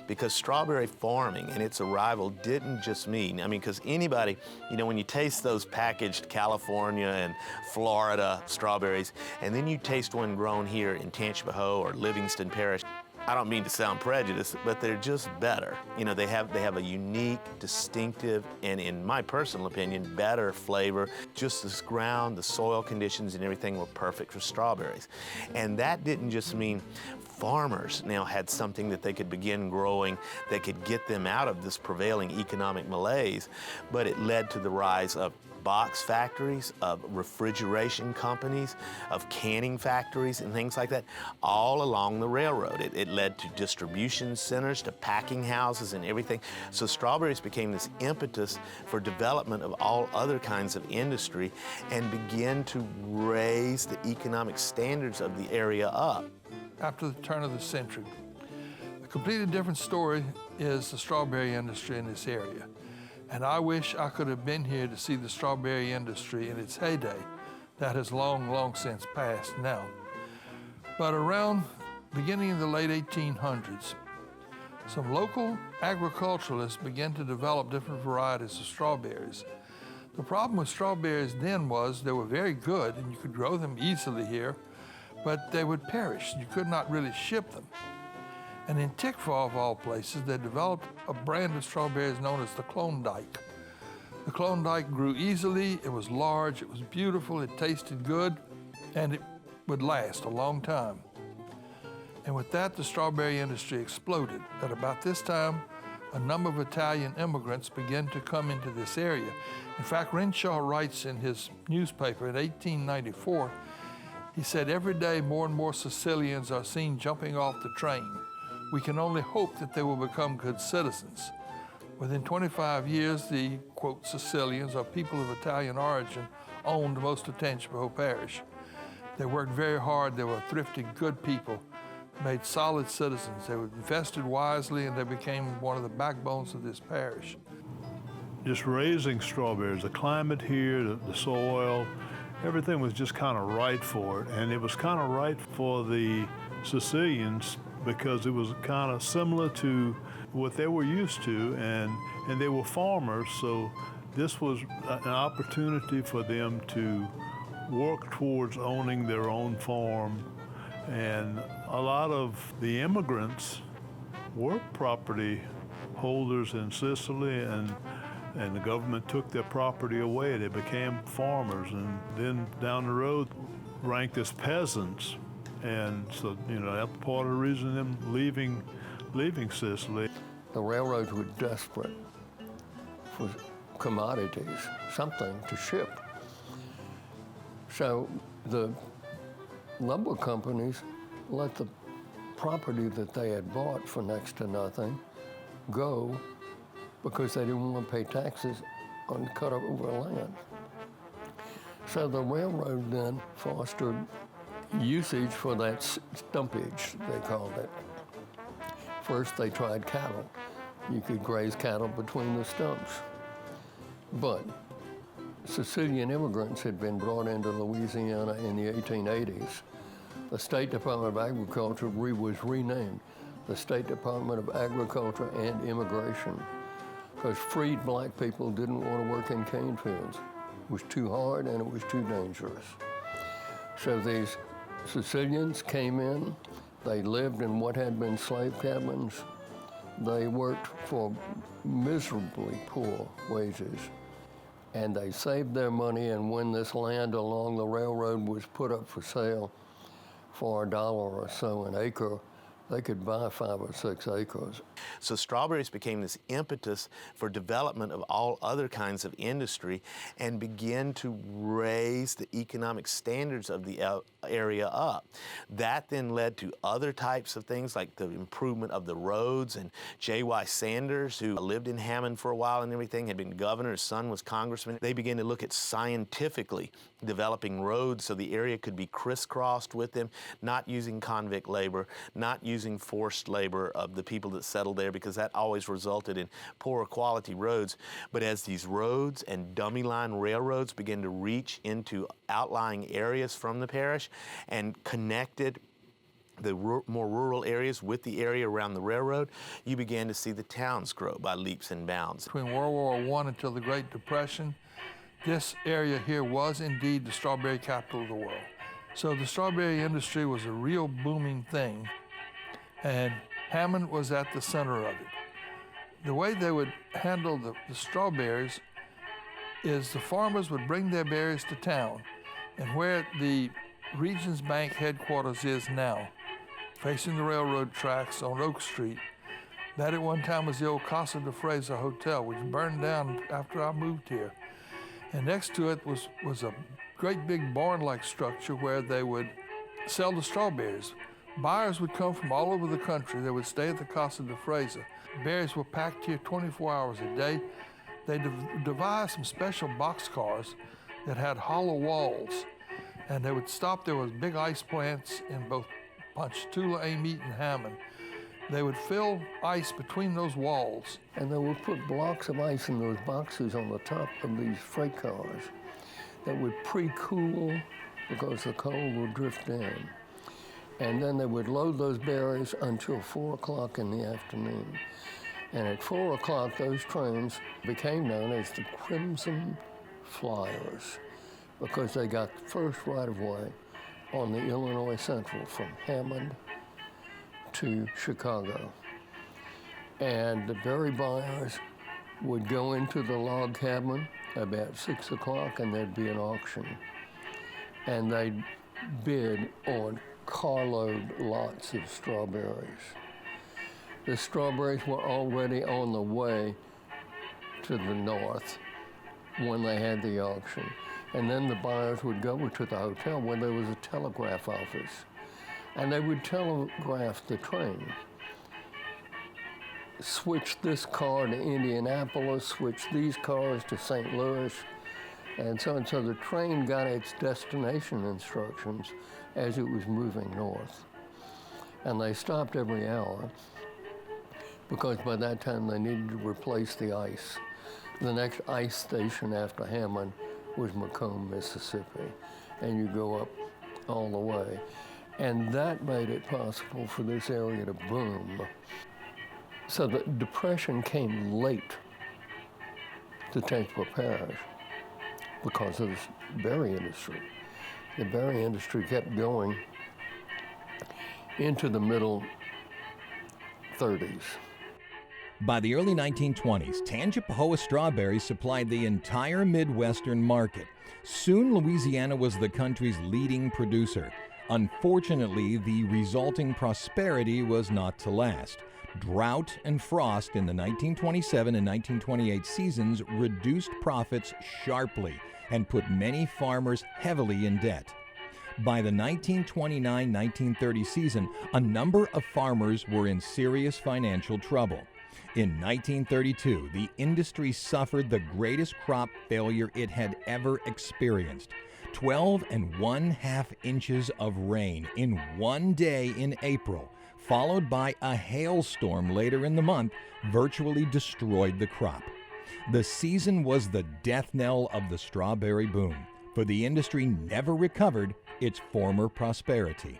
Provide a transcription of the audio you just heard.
because strawberry farming and its arrival didn't just mean, because anybody, when you taste those packaged California and Florida strawberries, and then you taste one grown here in Tangipahoa or Livingston Parish, I don't mean to sound prejudiced, but they're just better. They have a unique, distinctive, and in my personal opinion, better flavor. Just this ground, the soil conditions and everything were perfect for strawberries. And that didn't just mean farmers now had something that they could begin growing that could get them out of this prevailing economic malaise, but it led to the rise of box factories, of refrigeration companies, of canning factories and things like that, all along the railroad. It led to distribution centers, to packing houses and everything. So strawberries became this impetus for development of all other kinds of industry and began to raise the economic standards of the area up. After the turn of the century, a completely different story is the strawberry industry in this area. And I wish I could have been here to see the strawberry industry in its heyday. That has long, long since passed now. But around beginning of the late 1800s, some local agriculturalists began to develop different varieties of strawberries. The problem with strawberries then was they were very good and you could grow them easily here, but they would perish. You could not really ship them. And in Tangipahoa, of all places, they developed a brand of strawberries known as the Klondike. The Klondike grew easily, it was large, it was beautiful, it tasted good, and it would last a long time. And with that, the strawberry industry exploded. At about this time, a number of Italian immigrants began to come into this area. In fact, Renshaw writes in his newspaper in 1894, he said, "Every day more and more Sicilians are seen jumping off the train. We can only hope that they will become good citizens." Within 25 years, the, quote, Sicilians, or people of Italian origin, owned most of Tangipahoa Parish. They worked very hard, they were thrifty, good people, made solid citizens. They were invested wisely and they became one of the backbones of this parish. Just raising strawberries, the climate here, the soil, everything was just kind of right for it. And it was kind of right for the Sicilians because it was kind of similar to what they were used to, and they were farmers, so this was an opportunity for them to work towards owning their own farm. And a lot of the immigrants were property holders in Sicily, and the government took their property away. They became farmers, and then down the road ranked as peasants. And so, that's part of the reason them leaving Sicily. The railroads were desperate for commodities, something to ship. So the lumber companies let the property that they had bought for next to nothing go because they didn't want to pay taxes on cut over land. So the railroad then fostered usage for that stumpage, they called it. First, they tried cattle. You could graze cattle between the stumps. But Sicilian immigrants had been brought into Louisiana in the 1880s. The State Department of Agriculture was renamed the State Department of Agriculture and Immigration because freed black people didn't want to work in cane fields. It was too hard and it was too dangerous. So these Sicilians came in, they lived in what had been slave cabins. They worked for miserably poor wages. And they saved their money, and when this land along the railroad was put up for sale for $1 or so an acre, they could buy 5 or 6 acres. So strawberries became this impetus for development of all other kinds of industry and began to raise the economic standards of the area up. That then led to other types of things like the improvement of the roads, and J.Y. Sanders, who lived in Hammond for a while and everything, had been governor, his son was congressman. They began to look at scientifically developing roads so the area could be crisscrossed with them, not using convict labor, not using forced labor of the people that settled there, because that always resulted in poorer quality roads. But as these roads and dummy line railroads began to reach into outlying areas from the parish and connected the more rural areas with the area around the railroad, you began to see the towns grow by leaps and bounds. Between World War I until the Great Depression, this area here was indeed the strawberry capital of the world. So the strawberry industry was a real booming thing, and Hammond was at the center of it. The way they would handle the strawberries is the farmers would bring their berries to town, and where the Regions Bank headquarters is now, facing the railroad tracks on Oak Street, that at one time was the old Casa de Fraser Hotel, which burned down after I moved here. And next to it was a great big barn-like structure where they would sell the strawberries. Buyers would come from all over the country. They would stay at the Casa de Fraser. Berries were packed here 24 hours a day. They devised some special boxcars that had hollow walls, and they would stop. There was big ice plants in both Ponchatoula, Amite, and Hammond. They would fill ice between those walls. And they would put blocks of ice in those boxes on the top of these freight cars that would pre-cool because the cold would drift in. And then they would load those berries until 4 o'clock in the afternoon. And at 4 o'clock, those trains became known as the Crimson Flyers because they got the first right-of-way on the Illinois Central from Hammond to Chicago. And the berry buyers would go into the log cabin about 6 o'clock and there'd be an auction. And they'd bid on carload lots of strawberries. The strawberries were already on the way to the north when they had the auction. And then the buyers would go to the hotel where there was a telegraph office. And they would telegraph the train. Switch this car to Indianapolis, switch these cars to St. Louis, and so on. So the train got its destination instructions as it was moving north. And they stopped every hour because by that time they needed to replace the ice. The next ice station after Hammond was Macomb, Mississippi, and you go up all the way. And that made it possible for this area to boom. So the Depression came late to Tangipahoa Parish because of this berry industry. The berry industry kept going into the middle 30s. By the early 1920s, Tangipahoa strawberries supplied the entire Midwestern market. Soon, Louisiana was the country's leading producer. Unfortunately, the resulting prosperity was not to last. Drought and frost in the 1927 and 1928 seasons reduced profits sharply and put many farmers heavily in debt. By the 1929-1930 season, a number of farmers were in serious financial trouble. In 1932, the industry suffered the greatest crop failure it had ever experienced. 12 1/2 inches of rain in one day in April, followed by a hailstorm later in the month, virtually destroyed the crop. The season was the death knell of the strawberry boom, for the industry never recovered its former prosperity.